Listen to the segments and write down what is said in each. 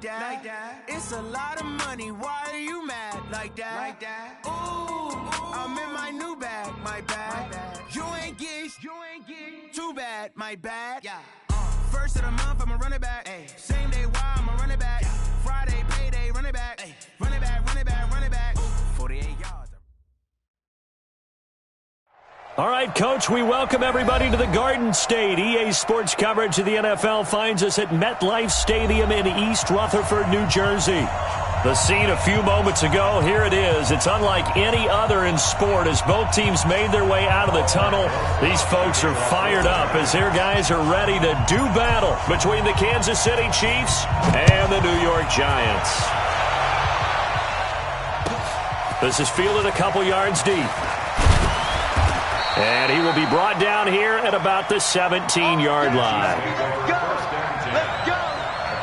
that. It's a lot of money. Why are you mad like that? Ooh, I'm in my new bag. My bad. You ain't get too bad. My bad. Yeah. First of the month, I'ma run it back. Ay. Same day, why I'ma run it back. Yeah. Friday, payday, run it back. Ay. Run it back, run it back, run it back. 48 yards. All right, Coach, we welcome everybody to the Garden State. EA Sports coverage of the NFL finds us at MetLife Stadium in East Rutherford, New Jersey. The scene a few moments ago, here it is. It's unlike any other in sport as both teams made their way out of the tunnel. These folks are fired up as their guys are ready to do battle between the Kansas City Chiefs and the New York Giants. This is fielded a couple yards deep. And he will be brought down here at about the 17-yard line. Let's go.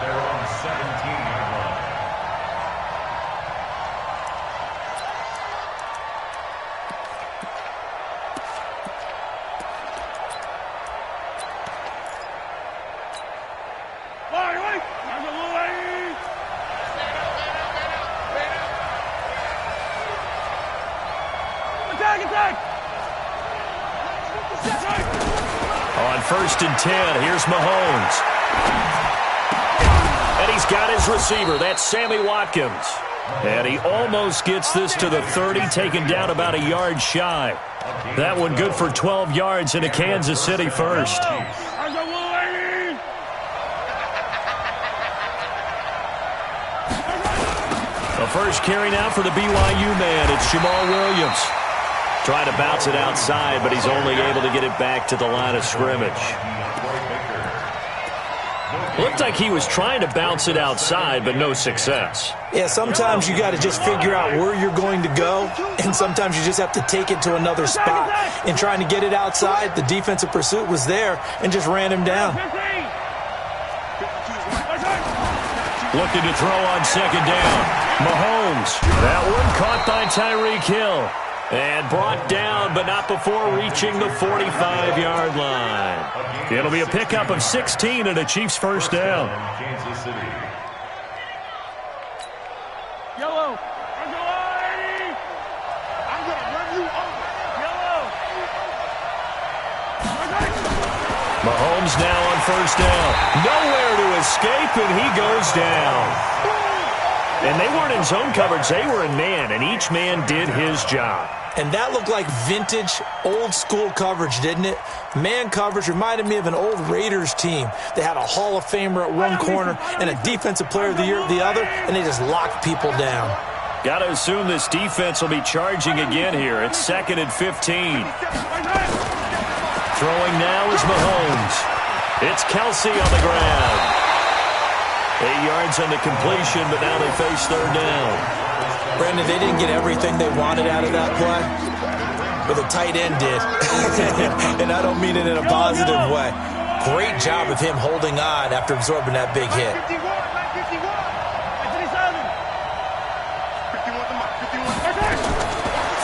They're on the 17-yard line. Attack! On 1st and 10, here's Mahomes. And he's got his receiver. That's Sammy Watkins. And he almost gets this to the 30, taken down about a yard shy. That one good for 12 yards into Kansas City first. The first carry now for the BYU man. It's Jamal Williams. Trying to bounce it outside, but he's only able to get it back to the line of scrimmage. Looked like he was trying to bounce it outside, but no success. Yeah, sometimes you got to just figure out where you're going to go, and sometimes you just have to take it to another spot. In trying to get it outside, the defensive pursuit was there and just ran him down. Looking to throw on 2nd down. Mahomes. That one caught by Tyreek Hill. And brought down, but not before reaching the 45-yard line. It'll be a pickup of 16 and a Chiefs first down. Kansas City. Yellow. I'm gonna run you over. Yellow. Mahomes now on 1st down. Nowhere to escape, and he goes down. And they weren't in zone coverage. They were in man, and each man did his job. And that looked like vintage, old-school coverage, didn't it? Man coverage reminded me of an old Raiders team. They had a Hall of Famer at one corner and a Defensive Player of the Year at the other, and they just locked people down. Got to assume this defense will be charging again here. It's 2nd and 15. Throwing now is Mahomes. It's Kelsey on the ground. 8 yards on the completion, but now they face 3rd down. Brandon, they didn't get everything they wanted out of that play, but the tight end did. And I don't mean it in a positive way. Great job of him holding on after absorbing that big hit.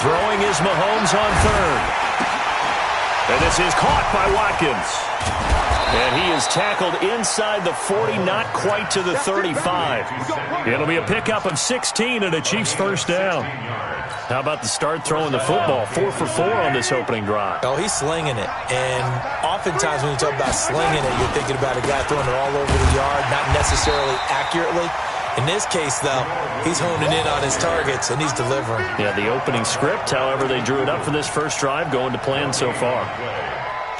Throwing is Mahomes on 3rd. And this is caught by Watkins. And he is tackled inside the 40, not quite to the 35. It'll be a pickup of 16 and a Chiefs first down. How about the start throwing the football? 4 for 4 on this opening drive. Oh, he's slinging it. And oftentimes when you talk about slinging it, you're thinking about a guy throwing it all over the yard, not necessarily accurately. In this case, though, he's honing in on his targets, and he's delivering. Yeah, the opening script, however, they drew it up for this first drive, going to plan so far.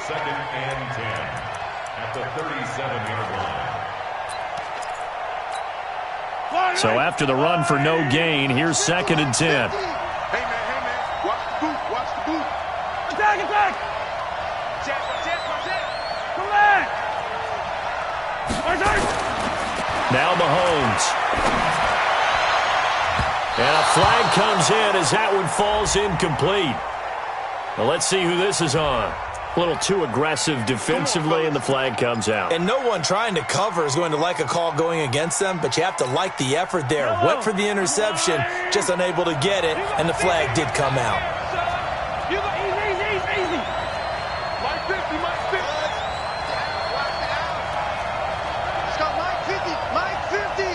2nd and 10 at the 37-yard line. So after the run for no gain, here's 2nd and 10. Hey, man. Watch the boot. Attack. Come back. Now Mahomes. And a flag comes in as that one falls incomplete. Well, let's see who this is on. A little too aggressive defensively, and the flag comes out. And no one trying to cover is going to like a call going against them, but you have to like the effort there. Went for the interception, just unable to get it, and the flag did come out. Easy. Mike 50. Let's go, Mike 50.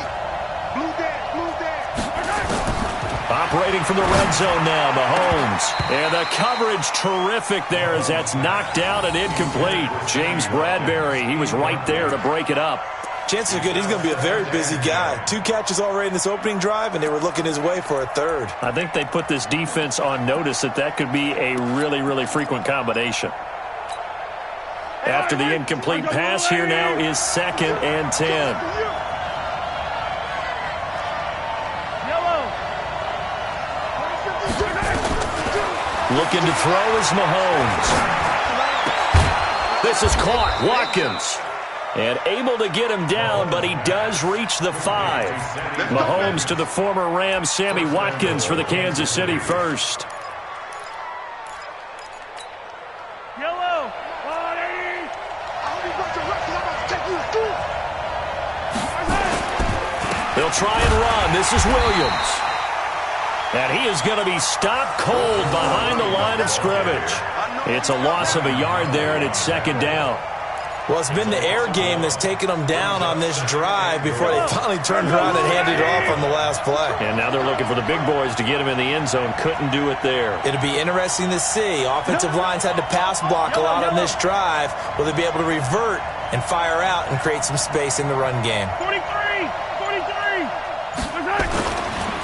Operating from the red zone now, Mahomes. And the coverage terrific there as that's knocked down and incomplete. James Bradbury, he was right there to break it up. Chances are good he's going to be a very busy guy. 2 catches already in this opening drive, and they were looking his way for a third. I think they put this defense on notice that could be a really, really frequent combination. After the incomplete pass, here now is 2nd and 10. Looking to throw is Mahomes. This is caught. Watkins. And able to get him down, but he does reach the 5. Mahomes to the former Rams, Sammy Watkins for the Kansas City first. Yellow. They'll try and run. This is Williams. And he is going to be stopped cold behind the line of scrimmage. It's a loss of a yard there, and it's 2nd down. Well, it's been the air game that's taken them down on this drive before they finally turned around and handed it off on the last play. And now they're looking for the big boys to get him in the end zone. Couldn't do it there. It'll be interesting to see. Offensive lines had to pass block a lot on this drive. Will they be able to revert and fire out and create some space in the run game? 43.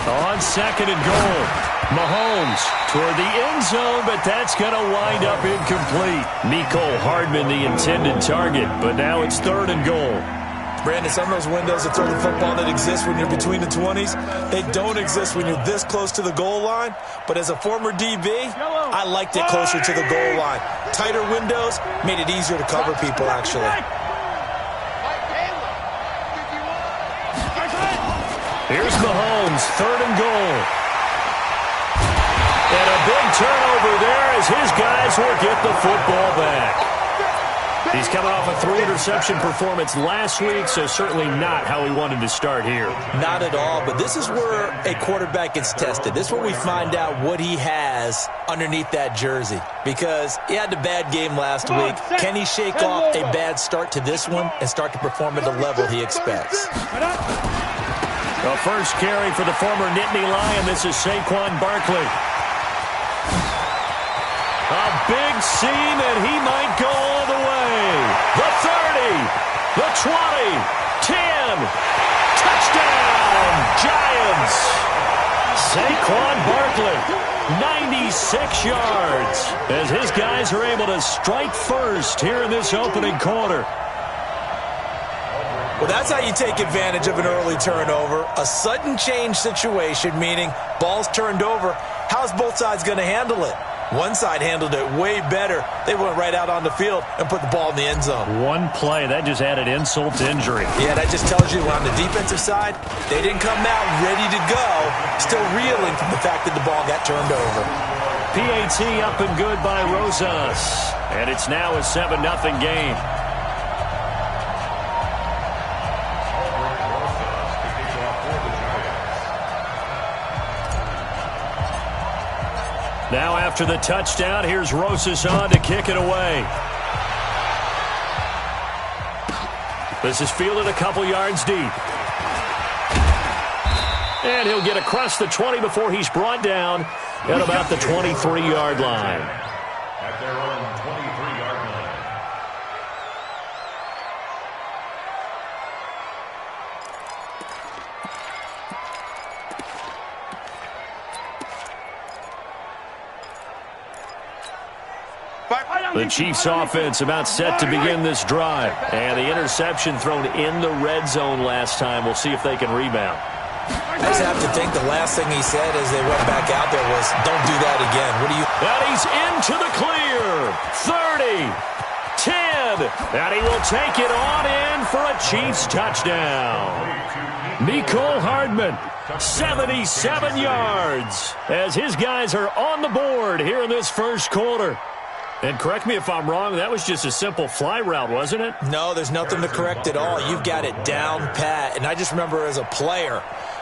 On 2nd and goal. Mahomes toward the end zone, but that's going to wind up incomplete. Mecole Hardman, the intended target, but now it's 3rd and goal. Brandon, some of those windows to throw the football that exist when you're between the 20s, they don't exist when you're this close to the goal line. But as a former DB, I liked it closer to the goal line. Tighter windows made it easier to cover people, actually. Here's Mahomes, 3rd and goal. And a big turnover there as his guys will get the football back. He's coming off a 3-interception performance last week, so certainly not how he wanted to start here. Not at all, but this is where a quarterback gets tested. This is where we find out what he has underneath that jersey. Because he had a bad game last week. Can he shake off a bad start to this one and start to perform at the level he expects? The first carry for the former Nittany Lion. This is Saquon Barkley. A big seam, and he might go all the way. The 30, the 20, 10. Touchdown, Giants. Saquon Barkley, 96 yards, as his guys are able to strike first here in this opening quarter. Well, that's how you take advantage of an early turnover. A sudden change situation, meaning ball's turned over. How's both sides going to handle it? One side handled it way better. They went right out on the field and put the ball in the end zone. One play, that just added insult to injury. Yeah, that just tells you on the defensive side, they didn't come out ready to go, still reeling from the fact that the ball got turned over. PAT up and good by Rosas. And it's now a 7-0 game. Now after the touchdown, here's Rosas on to kick it away. This is fielded a couple yards deep. And he'll get across the 20 before he's brought down at about the 23-yard line. At their own 23-yard line. The Chiefs offense about set to begin this drive. And the interception thrown in the red zone last time. We'll see if they can rebound. I just have to think the last thing he said as they went back out there was, don't do that again. What do you... And he's into the clear. 30, 10. And he will take it on in for a Chiefs touchdown. Mecole Hardman, 77 yards, as his guys are on the board here in this first quarter. And correct me if I'm wrong, that was just a simple fly route, wasn't it? No, there's nothing to correct at all. You've got it down pat. And I just remember as a player,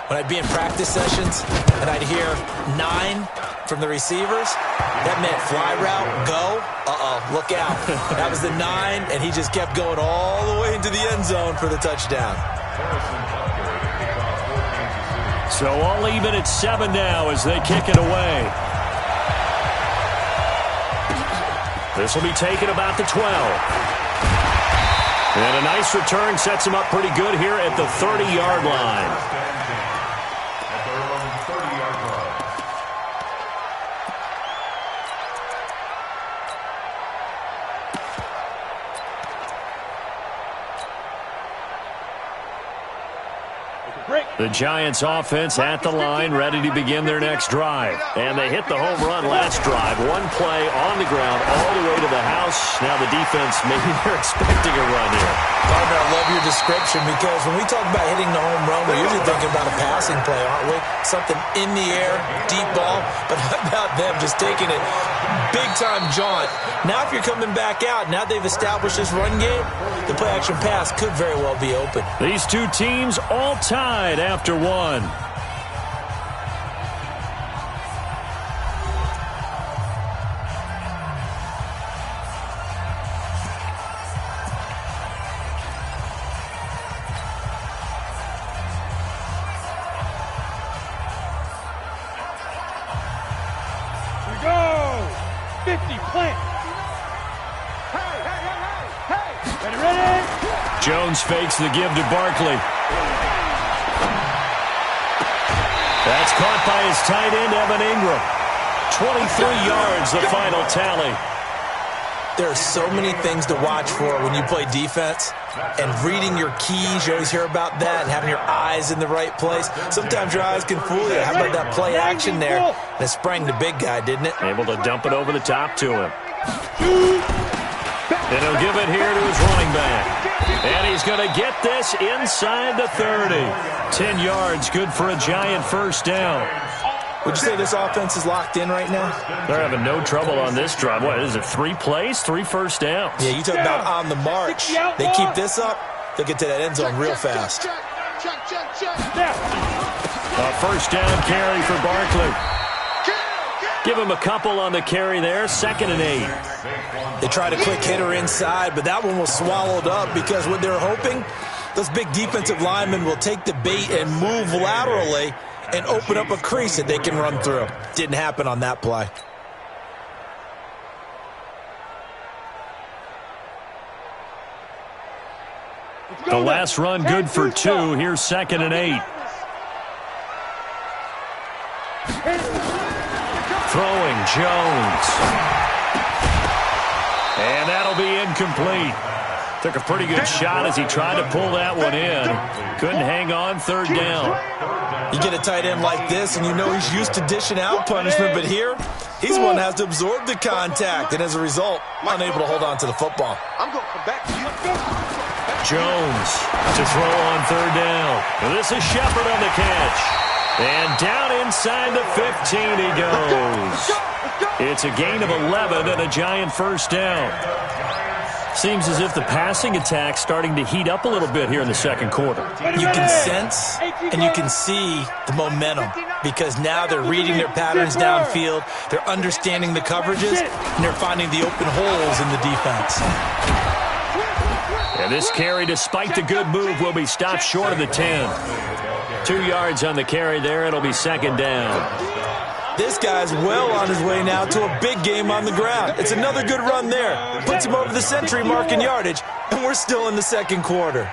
when I'd be in practice sessions and I'd hear 9 from the receivers, that meant fly route, go, look out. That was the 9, and he just kept going all the way into the end zone for the touchdown. So all even at 7 now as they kick it away. This will be taken about the 12. And a nice return sets him up pretty good here at the 30-yard line. The Giants offense at the line, ready to begin their next drive. And they hit the home run last drive. One play on the ground all the way to the house. Now the defense, maybe they're expecting a run here. Partner, I love your description because when we talk about hitting the home run, we're usually thinking about a passing play, aren't we? Something in the air, deep ball. But how about them just taking it big-time jaunt? Now if you're coming back out, now they've established this run game, the play-action pass could very well be open. These two teams all tied after one. Here we go. 50, plant. Hey. Ready? Jones fakes the give to Barkley. That's caught by his tight end, Evan Ingram. 23 yards, the final tally. There are so many things to watch for when you play defense. And reading your keys, you always hear about that, and having your eyes in the right place. Sometimes your eyes can fool you. How about that play action there? And it sprang the big guy, didn't it? Able to dump it over the top to him. And he'll give it here to his running back. And he's going to get this inside the 30. 10 yards, good for a Giant first down. Would you say this offense is locked in right now? They're having no trouble on this drive. What is it, 3 plays, 3 first downs? Yeah, you talk about on the march. They keep this up, they'll get to that end zone real fast. A first down carry for Barkley. Give him a couple on the carry there, 2nd and 8. They tried a quick hitter inside, but that one was swallowed up because what they're hoping, those big defensive linemen will take the bait and move laterally and open up a crease that they can run through. Didn't happen on that play. The last run good for 2. Here's 2nd and 8. Throwing Jones. And that'll be incomplete. Took a pretty good shot as he tried to pull that one in. Couldn't hang on, 3rd down. You get a tight end like this, and you know he's used to dishing out punishment, but here, he's one that has to absorb the contact, and as a result, unable to hold on to the football. I'm going to come back to you. Jones to throw on 3rd down. And this is Shepard on the catch. And down inside the 15 he goes. It's a gain of 11 and a Giant first down. Seems as if the passing attack's starting to heat up a little bit here in the second quarter. You can sense and you can see the momentum because now they're reading their patterns downfield, they're understanding the coverages, and they're finding the open holes in the defense. And this carry, despite the good move, will be stopped short of the 10. 2 yards on the carry there. It'll be 2nd down. This guy's well on his way now to a big game on the ground. It's another good run there. Puts him over the century mark in yardage, and we're still in the second quarter.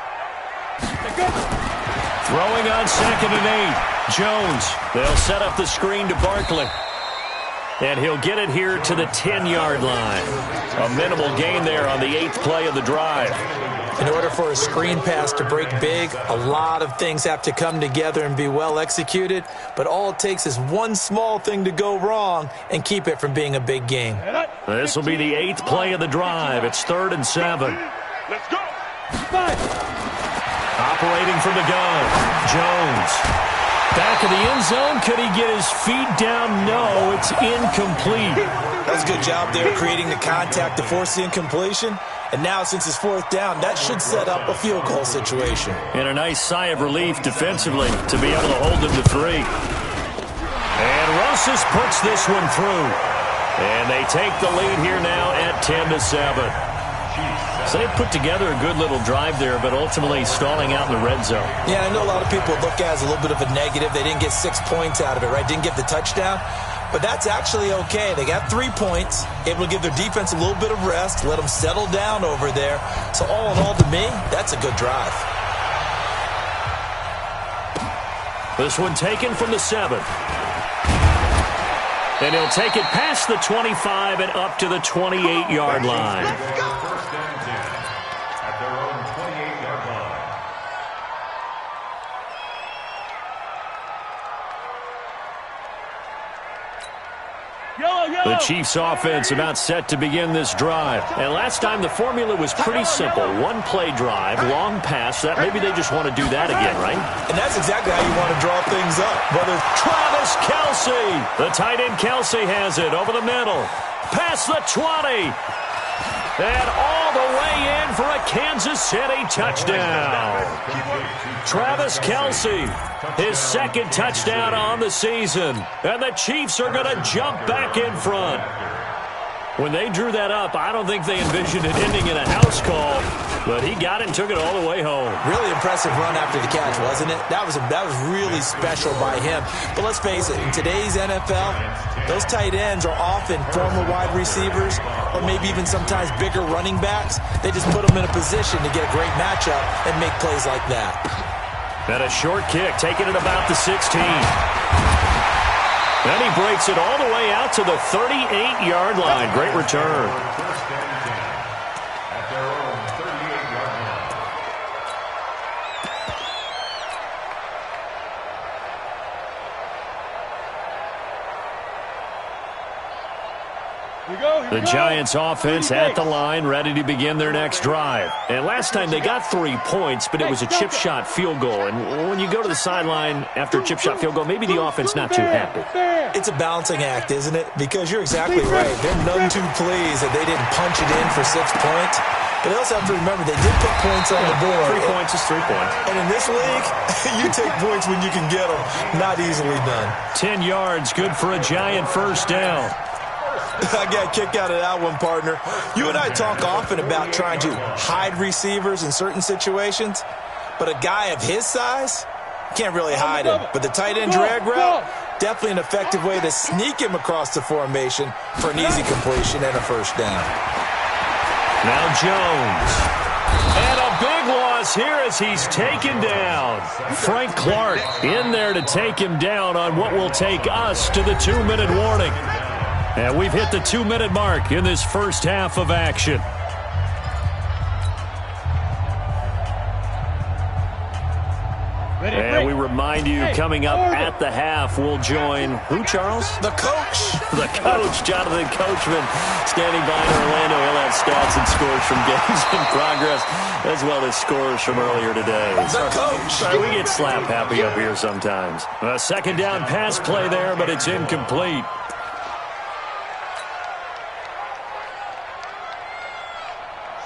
Throwing on 2nd and 8. Jones. They'll set up the screen to Barkley. And he'll get it here to the 10-yard line. A minimal gain there on the 8th play of the drive. In order for a screen pass to break big, a lot of things have to come together and be well executed, but all it takes is one small thing to go wrong and keep it from being a big game. This will be the 8th play of the drive. It's 3rd and 7. Let's go. Operating from the gun, Jones. Back of the end zone. Could he get his feet down? No, it's incomplete. That was a good job there creating the contact to force the incompletion. And now, since it's 4th down, that should set up a field goal situation. And a nice sigh of relief defensively to be able to hold him to 3. And Rosas puts this one through. And they take the lead here now at 10-7. So they put together a good little drive there, but ultimately stalling out in the red zone. Yeah, I know a lot of people look at it as a little bit of a negative. They didn't get 6 points out of it, right? Didn't get the touchdown. But that's actually okay. They got 3 points, able to give their defense a little bit of rest, let them settle down over there. So all in all, to me, that's a good drive. This one taken from the 7. And he'll take it past the 25 and up to the 28-yard line. First and 10 at their own 28-yard line. The Chiefs offense about set to begin this drive. And last time the formula was pretty simple. One play drive, long pass. That maybe they just want to do that again, right? And that's exactly how you want to draw things up. Whether Travis Kelce. The tight end Kelce has it over the middle. Past the 20. And all the way in for a Kansas City touchdown. Travis Kelce, his second touchdown on the season. And the Chiefs are going to jump back in front. When they drew that up, I don't think they envisioned it ending in a house call. But he got it and took it all the way home. Really impressive run after the catch, wasn't it? That was really special by him. But let's face it, in today's NFL, those tight ends are often former wide receivers or maybe even sometimes bigger running backs. They just put them in a position to get a great matchup and make plays like that. And a short kick, taking it about the 16. And he breaks it all the way out to the 38-yard line. Great return. First and 10 at their own 38-yard line. The Giants offense at the line, ready to begin their next drive. And last time they got 3 points, but it was a chip shot field goal. And when you go to the sideline after a chip shot field goal, maybe the offense not too happy. It's a balancing act, isn't it? Because you're exactly right. They're none too pleased that they didn't punch it in for 6 points. But they also have to remember they did put points on the board. 3 points is 3 points. And in this league, you take points when you can get them. Not easily done. 10 yards, good for a Giant first down. I got a kick out of that one, partner. You and I talk often about trying to hide receivers in certain situations, but a guy of his size can't really hide him. But the tight end drag route, definitely an effective way to sneak him across the formation for an easy completion and a first down. Now Jones. And a big loss here as he's taken down. Frank Clark in there to take him down on what will take us to the 2-minute warning. And we've hit the 2-minute mark in this first half of action. And we remind you, coming up at the half, we'll join who, Charles? The coach. The coach, Jonathan Coachman, standing by in Orlando. He'll have stats and scores from games in progress, as well as scores from earlier today. The coach. We get slap happy up here sometimes. A second down pass play there, but it's incomplete.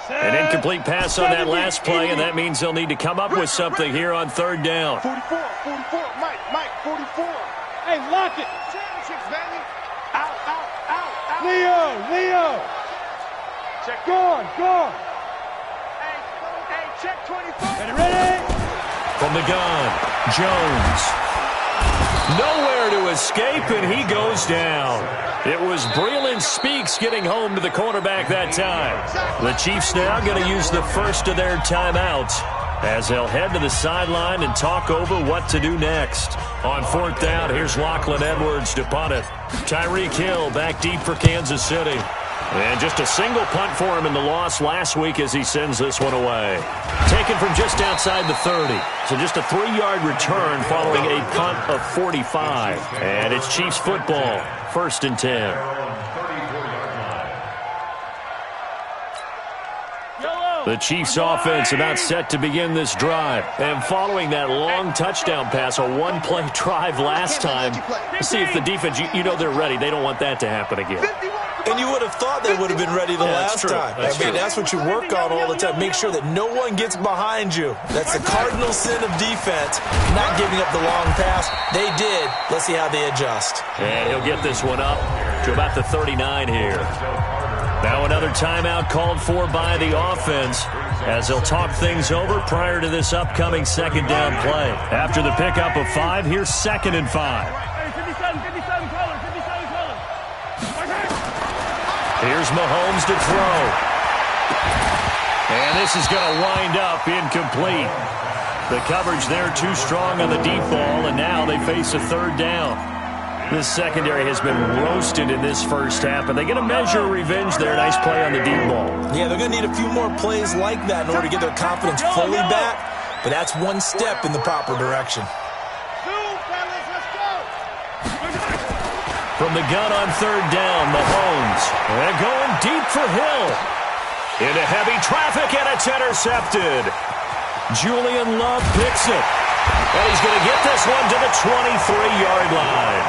An incomplete pass on that last play, and that means they'll need to come up with something here on third down. 44, Mike, 44. Hey, lock it. Championships, baby. Out. Leo. Check. Gone. Hey, check 24. Ready? From the gun, Jones. Nowhere to escape, and he goes down. It was Breeland Speaks getting home to the quarterback that time. The Chiefs now going to use the first of their timeouts as they'll head to the sideline and talk over what to do next. On fourth down, here's Lachlan Edwards to punt it. Tyreek Hill back deep for Kansas City. And just a single punt for him in the loss last week as he sends this one away. Taken from just outside the 30. So just a 3-yard return following a punt of 45. And it's Chiefs football, 1st and 10. The Chiefs offense about set to begin this drive. And following that long touchdown pass, a 1-play drive last time, see if the defense, you know they're ready. They don't want that to happen again. And you would have thought they would have been ready the last time. That's what you work on all the time. Make sure that no one gets behind you. That's the cardinal sin of defense, not giving up the long pass. They did. Let's see how they adjust. And he'll get this one up to about the 39 here. Now another timeout called for by the offense as they'll talk things over prior to this upcoming second down play. After the pickup of 5, here's 2nd and 5. Here's Mahomes to throw. And this is going to wind up incomplete. The coverage there too strong on the deep ball, and now they face a 3rd down. This secondary has been roasted in this first half, and they get a measure of revenge there. Nice play on the deep ball. Yeah, they're going to need a few more plays like that in order to get their confidence fully back, but that's one step in the proper direction. From the gun on 3rd down, Mahomes. They're going deep for Hill. Into heavy traffic, and it's intercepted. Julian Love picks it. And he's going to get this one to the 23-yard line.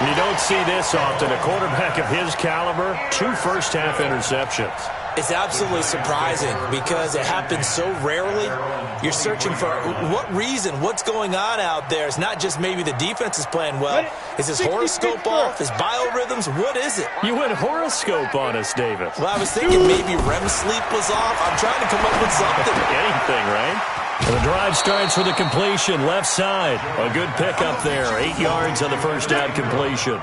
You don't see this often. A quarterback of his caliber, 2 first-half interceptions. It's absolutely surprising because it happens so rarely. You're searching for what reason, what's going on out there. It's not just maybe the defense is playing well. Is his horoscope off? His biorhythms? What is it? You went horoscope on us, David. Well, I was thinking maybe REM sleep was off. I'm trying to come up with something. Anything, right? And the drive starts with a completion, left side. A good pickup there, 8 yards on the first down completion.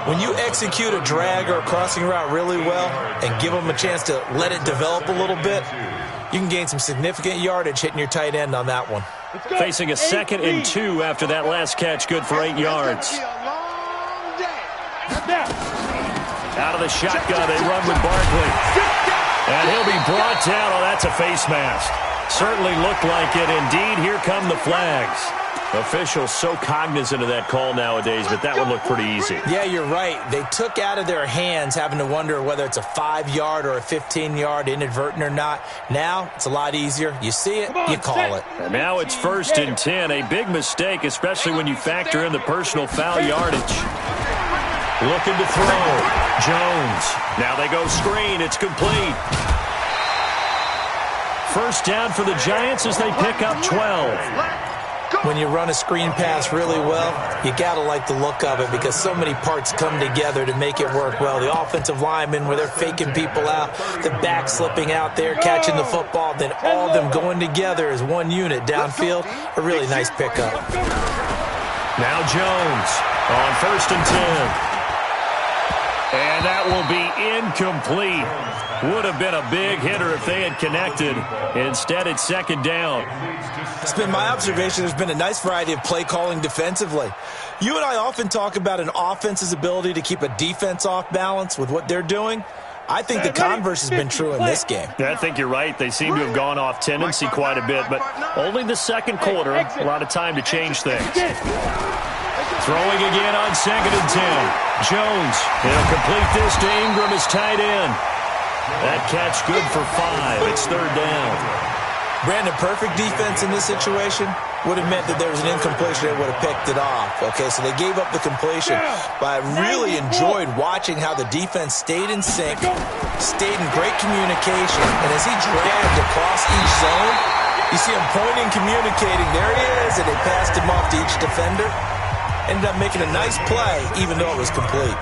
When you execute a drag or a crossing route really well and give them a chance to let it develop a little bit, you can gain some significant yardage hitting your tight end on that one. Facing a 2nd and 2 after that last catch, good for 8 yards. Out of the shotgun, they run with Barkley. And he'll be brought down. Oh, that's a face mask. Certainly looked like it. Indeed, here come the flags. Officials so cognizant of that call nowadays, but that one looked pretty easy. Yeah, you're right. They took out of their hands having to wonder whether it's a 5-yard or a 15-yard, inadvertent or not. Now, it's a lot easier. You see it, you call it. And now it's 1st and 10. A big mistake, especially when you factor in the personal foul yardage. Looking to throw. Jones. Now they go screen. It's complete. First down for the Giants as they pick up 12. When you run a screen pass really well, you got to like the look of it because so many parts come together to make it work well. The offensive linemen where they're faking people out, the back slipping out there, catching the football, then all of them going together as one unit downfield. A really nice pickup. Now Jones on 1st and 10. And that will be incomplete. Would have been a big hitter if they had connected. Instead, it's 2nd down. It's been my observation there's been a nice variety of play calling defensively. You and I often talk about an offense's ability to keep a defense off balance with what they're doing. I think the converse has been true in this game. Yeah, I think you're right. They seem to have gone off tendency quite a bit, but only the second quarter, a lot of time to change things. Throwing again on 2nd and 10. Jones, he'll complete this to Ingram as tight end. That catch good for 5. It's 3rd down. Brandon, perfect defense in this situation would have meant that there was an incompletion that would have picked it off. Okay, so they gave up the completion. But I really enjoyed watching how the defense stayed in sync, stayed in great communication, and as he dragged across each zone, you see him pointing, communicating. There he is, and they passed him off to each defender. Ended up making a nice play, even though it was complete.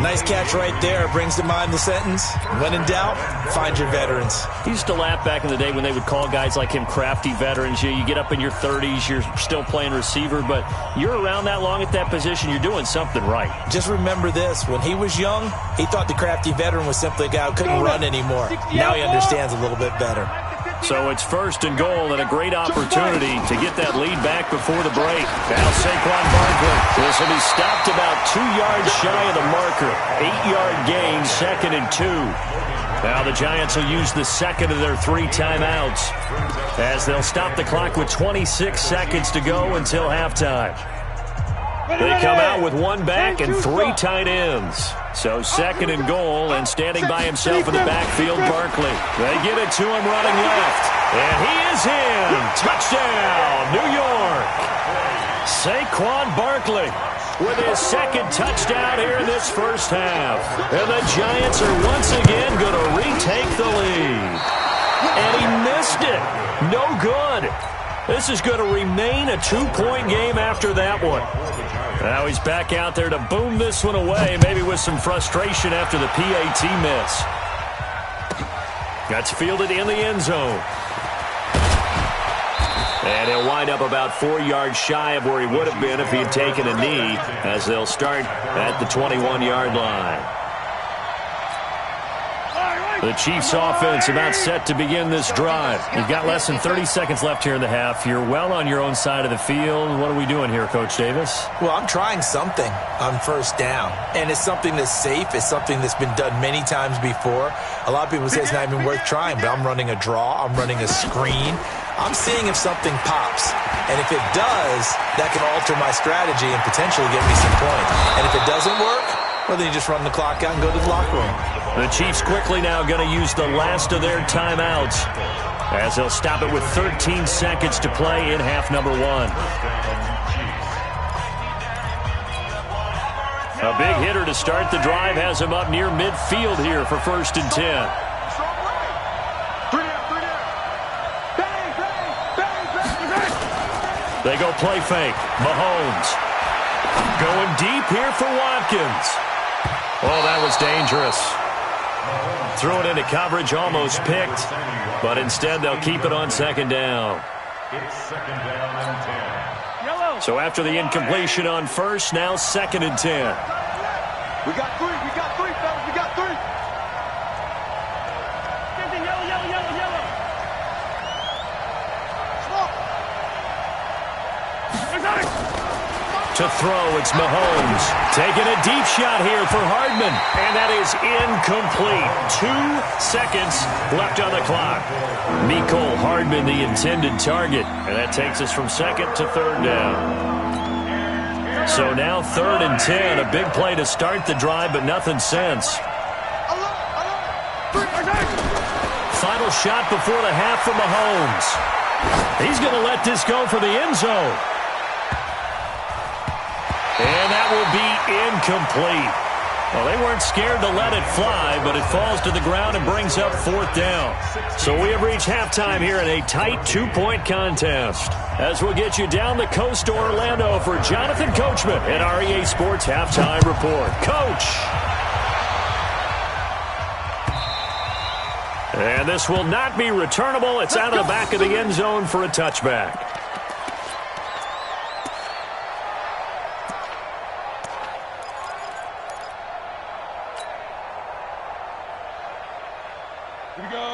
Nice catch right there. Brings to mind the sentence, when in doubt, find your veterans. He used to laugh back in the day when they would call guys like him crafty veterans. You get up in your 30s, you're still playing receiver, but you're around that long at that position, you're doing something right. Just remember this. When he was young, he thought the crafty veteran was simply a guy who couldn't run anymore. Now he understands a little bit better. So it's 1st and goal and a great opportunity to get that lead back before the break. Now Saquon Barkley. This will be stopped about 2 yards shy of the marker. 8-yard gain, 2nd and 2. Now the Giants will use the second of their 3 timeouts as they'll stop the clock with 26 seconds to go until halftime. They come out with 1 back and 3 tight ends. So 2nd and goal, and standing by himself in the backfield, Barkley. They get it to him running left. And he is in. Touchdown, New York. Saquon Barkley with his 2nd touchdown here in this first half. And the Giants are once again going to retake the lead. And he missed it. No good. This is going to remain a 2-point game after that one. Now he's back out there to boom this one away, maybe with some frustration after the PAT miss. That's fielded in the end zone. And he'll wind up about 4 yards shy of where he would have been if he had taken a knee, as they'll start at the 21-yard line. The Chiefs offense about set to begin this drive. You've got less than 30 seconds left here in the half. You're well on your own side of the field. What are we doing here, Coach Davis? Well, I'm trying something on first down, and it's something that's safe. It's something that's been done many times before. A lot of people say it's not even worth trying, but I'm running a draw. I'm running a screen. I'm seeing if something pops, and if it does, that can alter my strategy and potentially get me some points. And if it doesn't work, well, then you just run the clock out and go to the locker room. The Chiefs quickly now going to use the last of their timeouts, as they'll stop it with 13 seconds to play in half number 1. A big hitter to start the drive has him up near midfield here for 1st and 10. They go play fake. Mahomes going deep here for Watkins. Oh, that was dangerous. Threw it into coverage, almost picked, but instead they'll keep it on 2nd down. It's 2nd down and 10. So after the incompletion on 1st, now 2nd and 10. We got 3, fellas, we got 3. Yellow. To throw, it's Mahomes. Taking a deep shot here for Hardman. And that is incomplete. 2 seconds left on the clock. Mecole Hardman, the intended target. And that takes us from 2nd to 3rd down. So now 3rd and 10. A big play to start the drive, but nothing since. Final shot before the half for Mahomes. He's going to let this go for the end zone. And that will be incomplete. Well, they weren't scared to let it fly, but it falls to the ground and brings up 4th down. So we have reached halftime here in a tight 2-point contest. As we'll get you down the coast to Orlando for Jonathan Coachman at our EA Sports Halftime Report. Coach! And this will not be returnable. It's out of the back of the end zone for a touchback.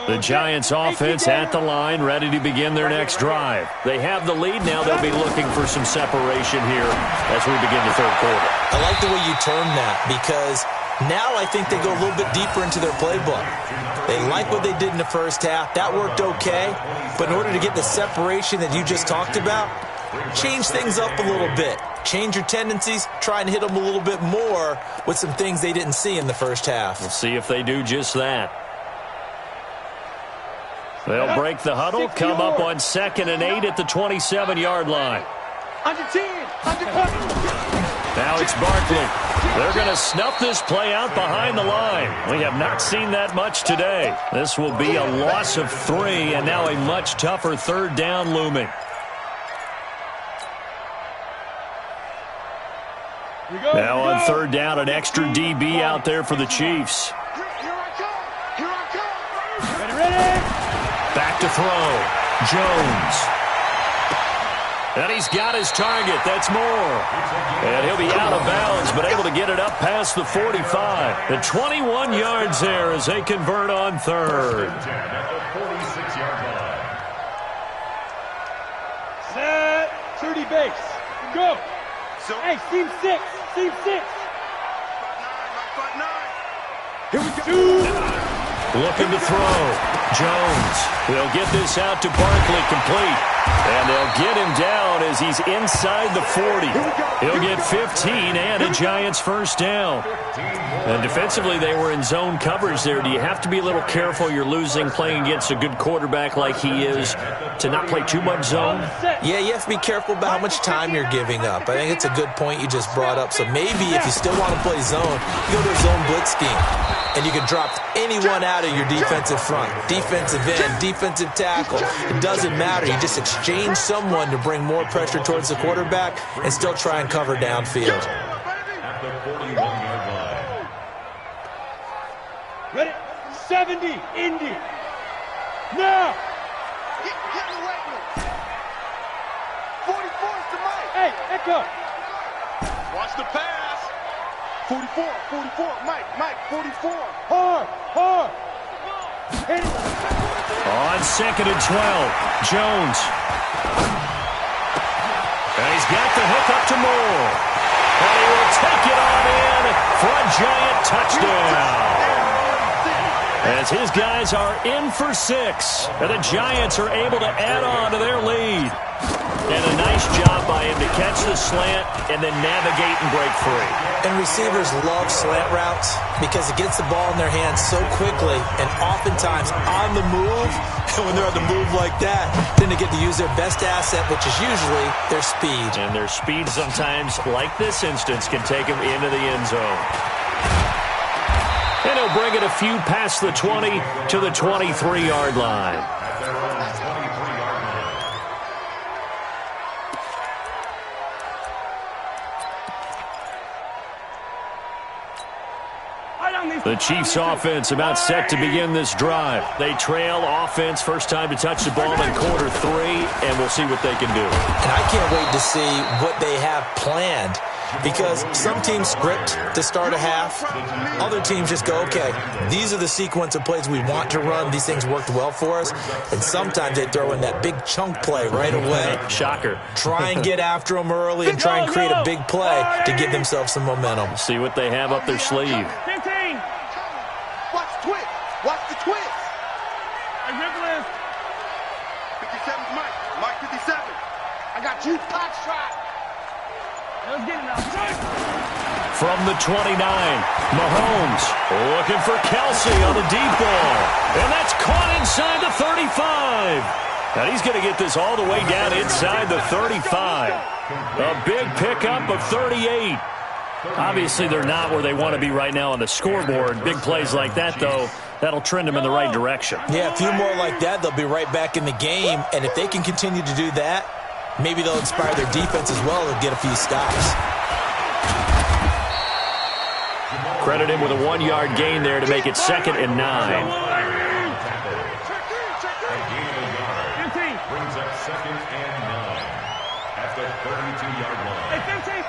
The Giants offense at the line, ready to begin their next drive. They have the lead. Now they'll be looking for some separation here as we begin the 3rd quarter. I like the way you term that, because now I think they go a little bit deeper into their playbook. They like what they did in the first half. That worked okay. But in order to get the separation that you just talked about, change things up a little bit. Change your tendencies. Try and hit them a little bit more with some things they didn't see in the first half. We'll see if they do just that. They'll break the huddle, come up on 2nd and 8 at the 27-yard line. Now it's Barkley. They're going to snuff this play out behind the line. We have not seen that much today. This will be a loss of 3, and now a much tougher 3rd down looming. Now on 3rd down, an extra DB out there for the Chiefs. Back to throw. Jones. And he's got his target. That's Moore. And he'll be out of bounds, but able to get it up past the 45. The 21 yards there as they convert on 3rd. Set. 30 base. Go. Hey, team 6. Team 6. Here we go. Looking to throw. Jones will get this out to Barkley, complete. And they'll get him down as he's inside the 40. He'll get 15 and a Giants 1st down. And defensively, they were in zone coverage there. Do you have to be a little careful? You're losing playing against a good quarterback like he is to not play too much zone? Yeah, you have to be careful about how much time you're giving up. I think it's a good point you just brought up. So maybe if you still want to play zone, you go to a zone blitz scheme. And you can drop anyone out of your defensive front. Defensive end, defensive tackle. It doesn't matter. You just exchange someone to bring more pressure towards the quarterback and still try and cover downfield. At the 41-yard line. Ready? 70, Indy. Now. Get in the weight room. 44 is the mic. Hey, Echo. Watch the pass. 44, Mike, 44. Hard. Hit it. On 2nd and 12, Jones. And he's got the hook up to Moore. And he will take it on in for a giant touchdown. As his guys are in for 6. And the Giants are able to add on to their lead. And a nice job by him to catch the slant and then navigate and break free. And receivers love slant routes because it gets the ball in their hands so quickly and oftentimes on the move. And when they're on the move like that, then they get to use their best asset, which is usually their speed. And their speed sometimes, like this instance, can take them into the end zone. And he'll bring it a few past the 20 to the 23-yard line. At their own 23-yard line. The Chiefs offense about set to begin this drive. They trail offense first time to touch the ball in quarter 3, and we'll see what they can do. And I can't wait to see what they have planned because some teams script to start a half. Other teams just go, okay, these are the sequence of plays we want to run. These things worked well for us. And sometimes they throw in that big chunk play right away. Shocker. Try and get after them early and try and create a big play to give themselves some momentum. See what they have up their sleeve. 15. Watch the twist. Watch the twist. Hey, Ripley. 57's Mike. Mike 57. I got you. Hot shot. Let's get it now. From the 29, Mahomes looking for Kelsey on the deep ball. And that's caught inside the 35. Now he's going to get this all the way down inside the 35. A big pickup of 38. Obviously, they're not where they want to be right now on the scoreboard. Big plays like that, though, that'll trend them in the right direction. Yeah, a few more like that, they'll be right back in the game. And if they can continue to do that, maybe they'll inspire their defense as well and get a few stops. Credit him with a 1-yard gain there to make it 2nd and 9. Brings up 2nd and 9 at the 32-yard line. Hey, 15.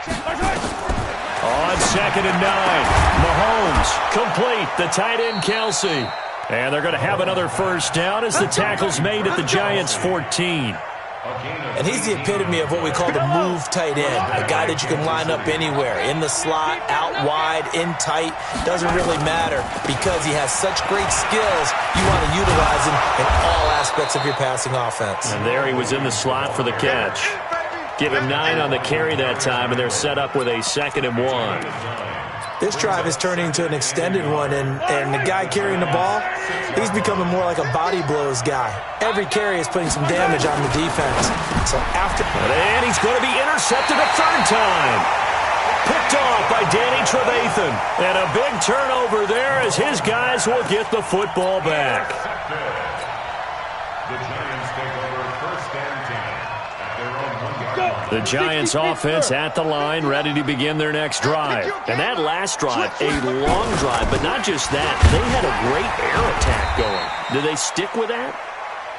On 2nd and 9, Mahomes complete, the tight end Kelsey. And they're going to have another first down as the tackle's made at the Giants' 14. And he's the epitome of what we call the move tight end, a guy that you can line up anywhere, in the slot, out wide, in tight, doesn't really matter because he has such great skills, you want to utilize him in all aspects of your passing offense. And there he was in the slot for the catch. Give him 9 on the carry that time, and they're set up with a 2nd and 1. This drive is turning into an extended one, and the guy carrying the ball, he's becoming more like a body blows guy. Every carry is putting some damage on the defense. So after... And he's going to be intercepted a 3rd time. Picked off by Danny Trevathan. And a big turnover there as his guys will get the football back. The Giants take over 1st and 10 at their own 1-yard line. The Giants offense at the line, ready to begin their next drive. And that last drive, a long drive, but not just that. They had a great air attack going. Do they stick with that?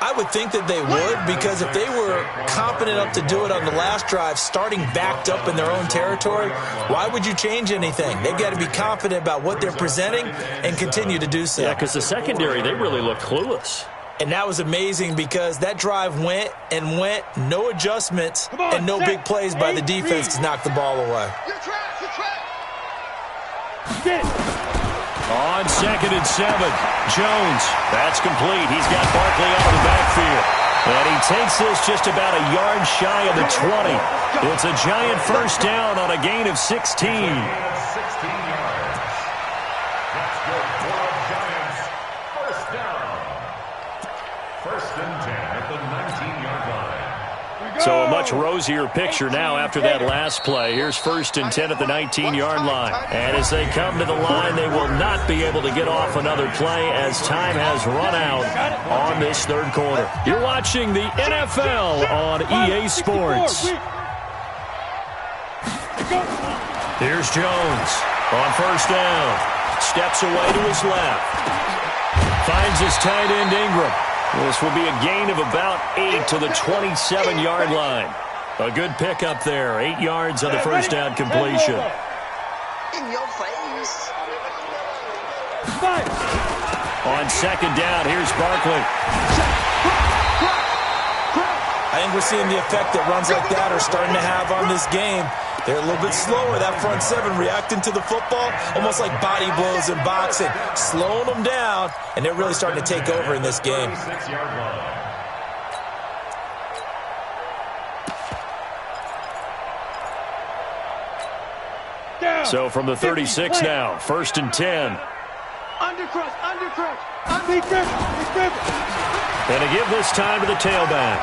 I would think that they would, because if they were confident enough to do it on the last drive, starting backed up in their own territory, why would you change anything? They've got to be confident about what they're presenting and continue to do so. Yeah, because the secondary, they really look clueless. And that was amazing because that drive went, no adjustments, and no big plays by the defense to knock the ball away. Get it. On 2nd and 7, Jones. That's complete. He's got Barkley out of the backfield. And he takes this just about a yard shy of the 20. It's a Giant first down on a gain of 16. 16 yards. That's good for the Giants. First down. 1st and 10 at the 19-yard line. So a much rosier picture now after that last play. Here's 1st and 10 at the 19-yard line. And as they come to the line, they will not be able to get off another play as time has run out on this third quarter. You're watching the NFL on EA Sports. Here's Jones on 1st down. Steps away to his left. Finds his tight end Ingram. This will be a gain of about 8 to the 27-yard line. A good pickup there. 8 yards on the 1st down completion. In your face. On 2nd down, here's Barkley. I think we're seeing the effect that runs like that are starting to have on this game. They're a little bit slower, that front seven, reacting to the football, almost like body blows in boxing, slowing them down, and they're really starting to take over in this game. So from the 36 now, 1st and 10. Undercrush. And to give this time to the tailback.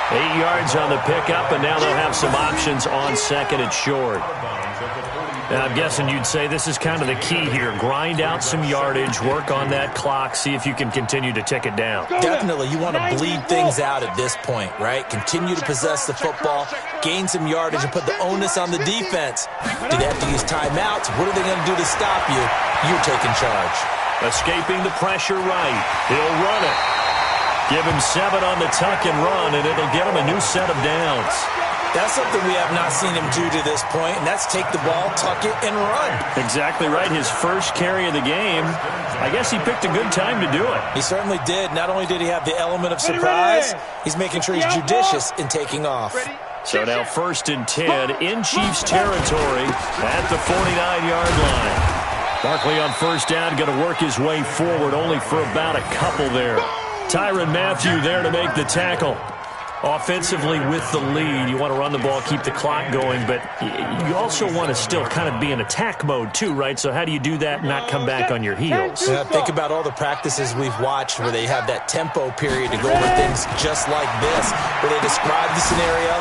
8 yards on the pickup, and now they'll have some options on 2nd and short. And I'm guessing you'd say this is kind of the key here. Grind out some yardage, work on that clock, see if you can continue to tick it down. Definitely, you want to bleed things out at this point, right? Continue to possess the football, gain some yardage, and put the onus on the defense. Do they have to use timeouts? What are they going to do to stop you? You're taking charge. Escaping the pressure right. He'll run it. Give him 7 on the tuck and run, and it'll get him a new set of downs. That's something we have not seen him do to this point, and that's take the ball, tuck it, and run. Exactly right. His first carry of the game. I guess he picked a good time to do it. He certainly did. Not only did he have the element of surprise, he's making sure he's judicious in taking off. So now 1st and 10 in Chiefs territory at the 49-yard line. Barkley on 1st down, going to work his way forward only for about a couple there. Tyrann Mathieu there to make the tackle. Offensively with the lead, you want to run the ball, keep the clock going, but you also want to still kind of be in attack mode too, right? So how do you do that and not come back on your heels? Think about all the practices we've watched where they have that tempo period to go over things just like this, where they describe the scenario,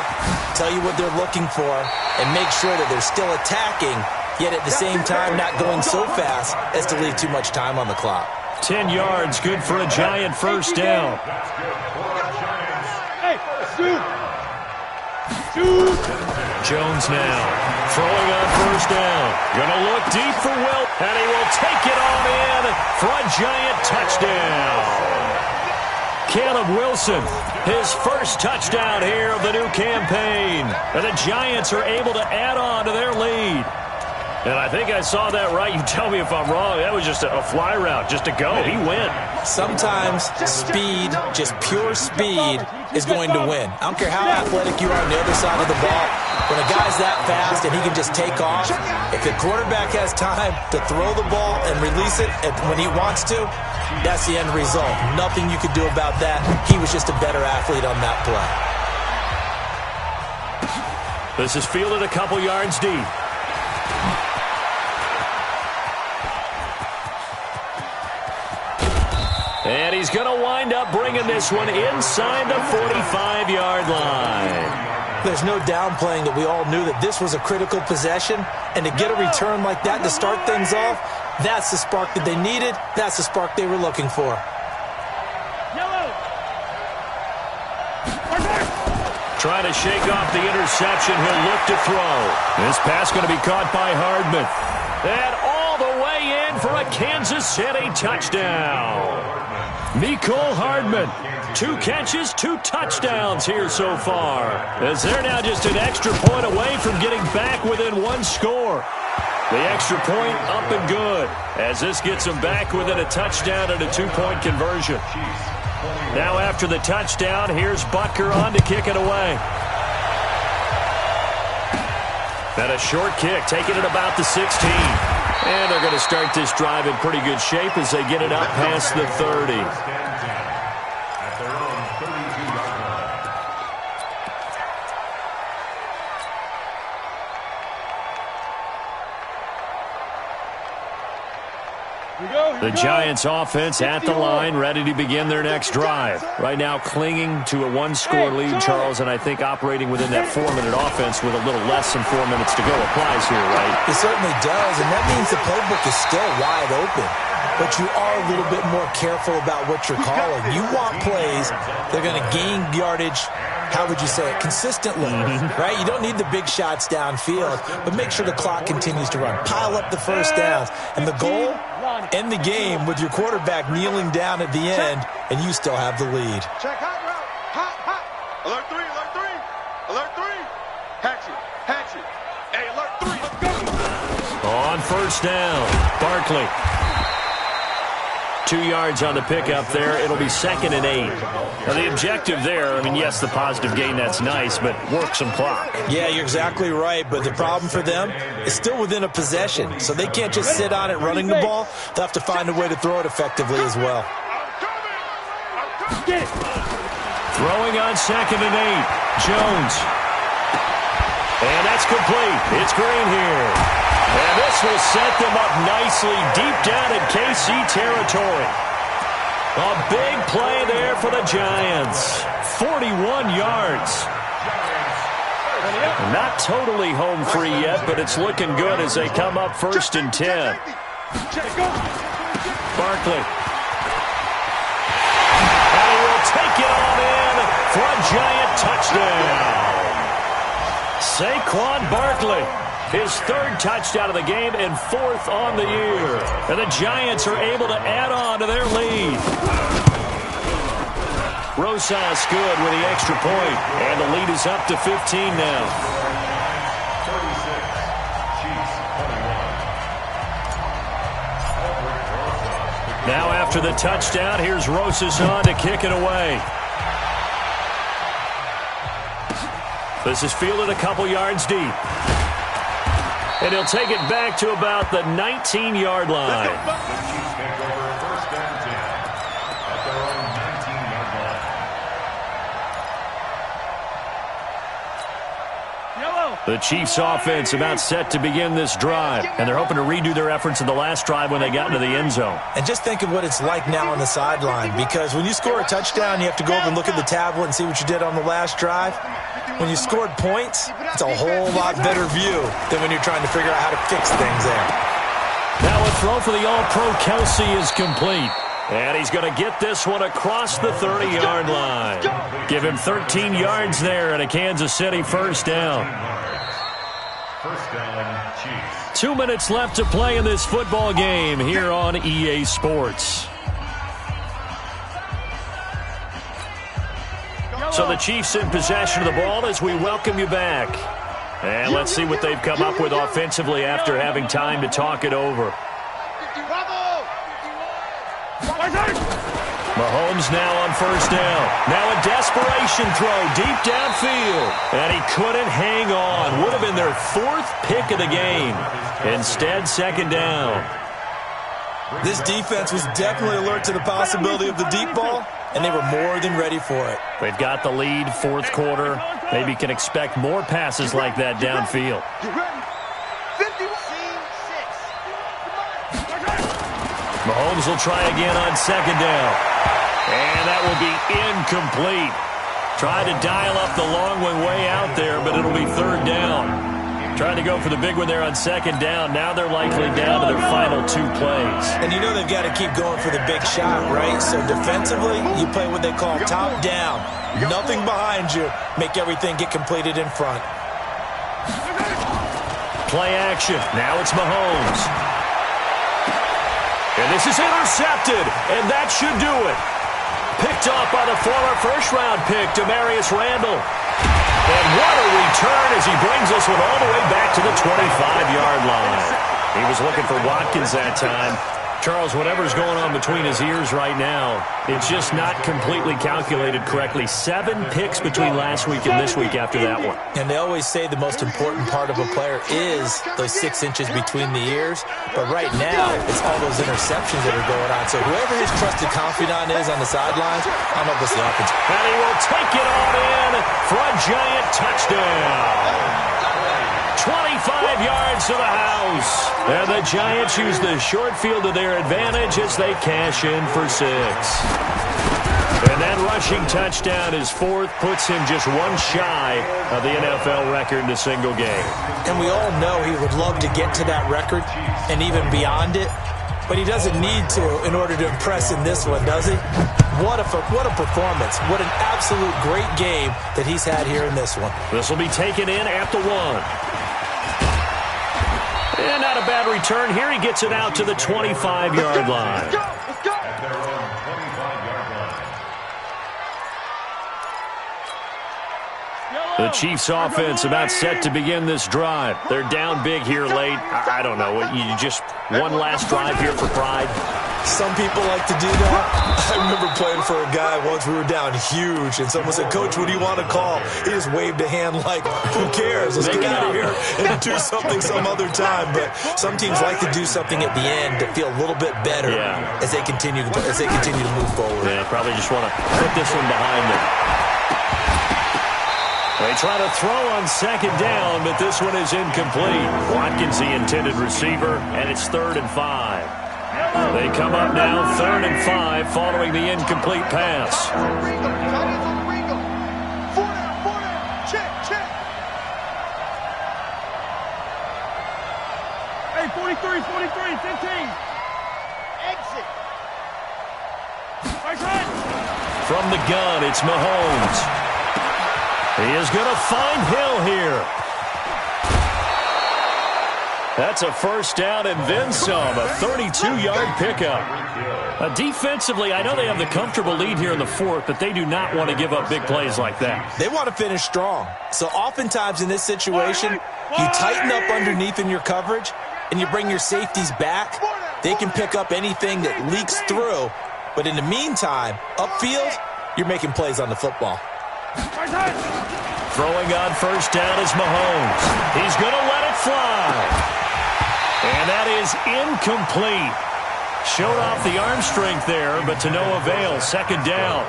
tell you what they're looking for, and make sure that they're still attacking, yet at the same time not going so fast as to leave too much time on the clock. 10 yards, good for a Giant 1st down. Jones now, throwing on 1st down. Gonna look deep for Wilt, and he will take it on in for a Giant touchdown. Caleb Wilson, his first touchdown here of the new campaign. And the Giants are able to add on to their lead. And I think I saw that right. You tell me if I'm wrong. That was just a fly route, just to go. He went. Sometimes speed, just pure speed, is going to win. I don't care how athletic you are on the other side of the ball. When a guy's that fast and he can just take off, if the quarterback has time to throw the ball and release it when he wants to, that's the end result. Nothing you could do about that. He was just a better athlete on that play. This is fielded a couple yards deep. And he's going to wind up bringing this one inside the 45-yard line. There's no downplaying that we all knew that this was a critical possession, and to get a return like that to start things off, that's the spark that they needed. That's the spark they were looking for. Trying to shake off the interception. He'll look to throw. This pass going to be caught by Hardman. And all the way in for a Kansas City touchdown. Mecole Hardman, 2 catches, 2 touchdowns here so far, as they're now just an extra point away from getting back within 1 score. The extra point up and good, as this gets them back within a touchdown and a 2-point conversion. Now after the touchdown, here's Butker on to kick it away. And a short kick, taking it about the 16. And they're going to start this drive in pretty good shape as they get it up past the 30. The Giants offense at the line, ready to begin their next drive. Right now clinging to a one-score lead, Charles, and I think operating within that 4-minute offense with a little less than 4 minutes to go applies here, right? It certainly does, and that means the playbook is still wide open. But you are a little bit more careful about what you're calling. You want plays that are going to gain yardage, how would you say it, consistently, right? You don't need the big shots downfield, but make sure the clock continues to run. Pile up the first downs. And the goal, end the game with your quarterback kneeling down at the end, and you still have the lead. Check hot route. Hot. Alert 3, alert 3. Alert 3. Hatchet. Hey, alert 3. Let's go. On first down, Barkley. 2 yards on the pickup there. It'll be 2nd and 8. Now, the objective there, I mean, yes, the positive gain, that's nice, but work some clock. Yeah, you're exactly right, but the problem for them is still within a possession, so they can't just sit on it running the ball. They'll have to find a way to throw it effectively as well. Throwing on 2nd and 8, Jones. And that's complete. It's Green here. And this will set them up nicely deep down in KC territory. A big play there for the Giants. 41 yards. Not totally home free yet, but it's looking good as they come up 1st and 10. Barkley. And he will take it on in for a Giant touchdown. Saquon Barkley. His 3rd touchdown of the game and 4th on the year. And the Giants are able to add on to their lead. Rosas good with the extra point. And the lead is up to 15 now. 36, Chiefs 21. Now after the touchdown, here's Rosas on to kick it away. This is fielded a couple yards deep. And he'll take it back to about the 19-yard line. The Chiefs take over 1st and 10 at their own 19-yard line. The Chiefs offense about set to begin this drive, and they're hoping to redo their efforts in the last drive when they got into the end zone. And just think of what it's like now on the sideline, because when you score a touchdown, you have to go over and look at the tablet and see what you did on the last drive. When you scored points, it's a whole lot better view than when you're trying to figure out how to fix things there. Now a throw for the All-Pro Kelsey is complete. And he's going to get this one across the 30-yard line. Give him 13 yards there and a Kansas City 1st down. 1st down, Chiefs. 2 minutes left to play in this football game here on EA Sports. So the Chiefs in possession of the ball as we welcome you back. And let's see what they've come up with offensively after having time to talk it over. Mahomes now on 1st down. Now a desperation throw deep downfield. And he couldn't hang on. Would have been their 4th pick of the game. Instead, 2nd down. This defense was definitely alert to the possibility of the deep ball, and they were more than ready for it. They've got the lead, 4th quarter. Maybe can expect more passes like that downfield. Mahomes will try again on 2nd down. And that will be incomplete. Tried to dial up the long one way out there, but it'll be 3rd down. Trying to go for the big one there on 2nd down. Now they're likely down to their final 2 plays. And you know they've got to keep going for the big shot, right? So defensively, you play what they call top down. Nothing behind you. Make everything get completed in front. Play action. Now it's Mahomes. And this is intercepted. And that should do it. Picked off by the former 1st-round pick, Demarius Randall. And what a return as he brings this one all the way back to the 25-yard line. He was looking for Watkins that time. Charles, whatever's going on between his ears right now, it's just not completely calculated correctly. 7 picks between last week and this week after that one. And they always say the most important part of a player is those 6 inches between the ears. But right now, it's all those interceptions that are going on. So whoever his trusted confidant is on the sidelines, I don't know if this happens. And he will take it on in for a Giant touchdown. 24 25 yards to the house. And the Giants use the short field to their advantage as they cash in for 6. And that rushing touchdown, his 4th, puts him just one shy of the NFL record in a single game. And we all know he would love to get to that record and even beyond it, but he doesn't need to in order to impress in this one, does he? What a performance. What an absolute great game that he's had here in this one. This will be taken in at the 1. And not a bad return. Here he gets it out to the 25-yard line. At their own 25-yard line. The Chiefs offense about set to begin this drive. They're down big here late. I don't know. You just one last drive here for pride. Some people like to do that. I remember playing for a guy once. We were down huge, and someone said, "Coach, what do you want to call?" He just waved a hand like, "Who cares? Let's get out of here and do something some other time." But some teams like to do something at the end to feel a little bit better as they continue to move forward. Yeah, probably just want to put this one behind them. They try to throw on second down, but this one is incomplete. Watkins, the intended receiver, and it's 3rd and 5. They come up now 3rd and 5 following the incomplete pass. Hey, 43, 15. Exit. Right side. From the gun, it's Mahomes. He is going to find Hill here. That's a first down and then some, a 32-yard pickup. Defensively, I know they have the comfortable lead here in the 4th, but they do not want to give up big plays like that. They want to finish strong. So oftentimes in this situation, you tighten up underneath in your coverage, and you bring your safeties back. They can pick up anything that leaks through. But in the meantime, upfield, you're making plays on the football. Throwing on first down is Mahomes. He's going to let it fly. And that is incomplete. Showed off the arm strength there, but to no avail. Second down.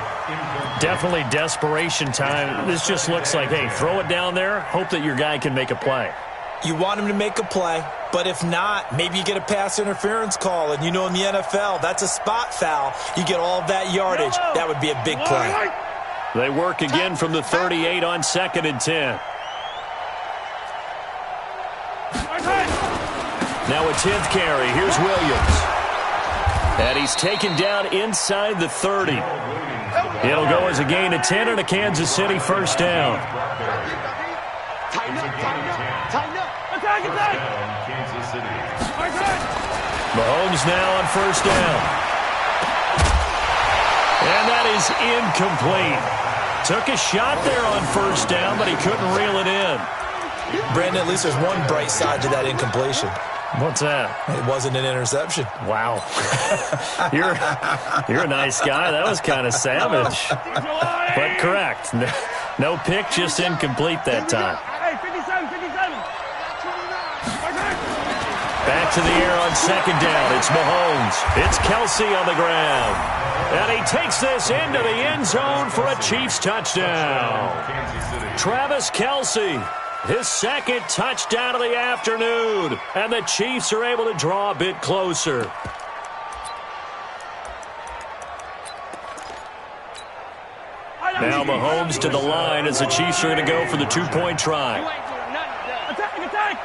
Definitely desperation time. This just looks like, hey, throw it down there, hope that your guy can make a play. You want him to make a play, but if not, maybe you get a pass interference call, and you know in the NFL, that's a spot foul. You get all of that yardage. That would be a big play. They work again from the 38 on 2nd and 10. Now a 10th carry. Here's Williams. And he's taken down inside the 30. It'll go as a gain of 10 and a Kansas City first down. Tighten up. Attack. Kansas City. Mahomes now on first down. And that is incomplete. Took a shot there on first down, but he couldn't reel it in. Brandon, at least there's one bright side to that incompletion. What's that? It wasn't an interception. Wow. You're a nice guy. That was kind of savage. But correct. No pick, just incomplete that time. Hey, 57. Back to the air on second down. It's Mahomes. It's Kelce on the ground. And he takes this into the end zone for a Chiefs touchdown. Travis Kelce, his 2nd touchdown of the afternoon. And the Chiefs are able to draw a bit closer. Now Mahomes to the line as the Chiefs are going to go for the 2-point try. Attack.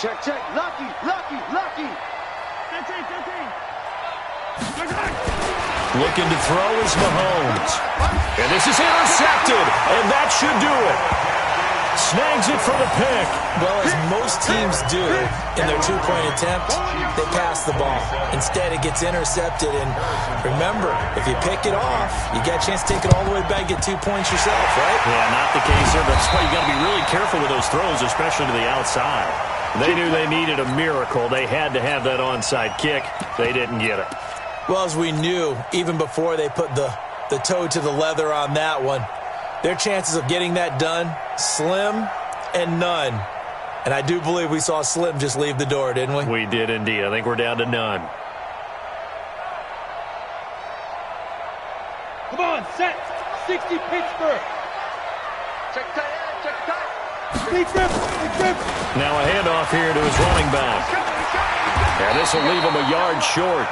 Check. Lucky. 15. Looking to throw is Mahomes. And this is intercepted, and that should do it. Snags it for the pick. Well, as most teams do in their 2-point attempt, they pass the ball. Instead, it gets intercepted. And remember, if you pick it off, you got a chance to take it all the way back, get 2 points yourself, right? Yeah, not the case there. That's why you got to be really careful with those throws, especially to the outside. They knew they needed a miracle. They had to have that onside kick. They didn't get it. Well, as we knew, even before they put the toe to the leather on that one, their chances of getting that done, slim and none. And I do believe we saw Slim just leave the door, didn't we? We did indeed. I think we're down to none. Come on, set. 60 Pittsburgh. Check tight. Now a handoff here to his running back. And this will leave him a yard short.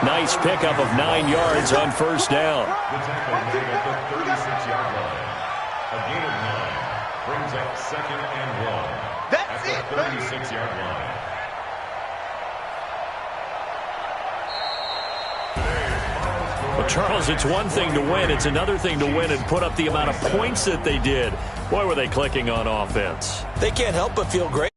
Nice pickup of 9 yards on first down. The tackle made at the 36-yard line. A gain of 9 brings up 2nd and 1 at the 36-yard line. Well, Charles, it's one thing to win. It's another thing to win and put up the amount of points that they did. Boy, were they clicking on offense. They can't help but feel great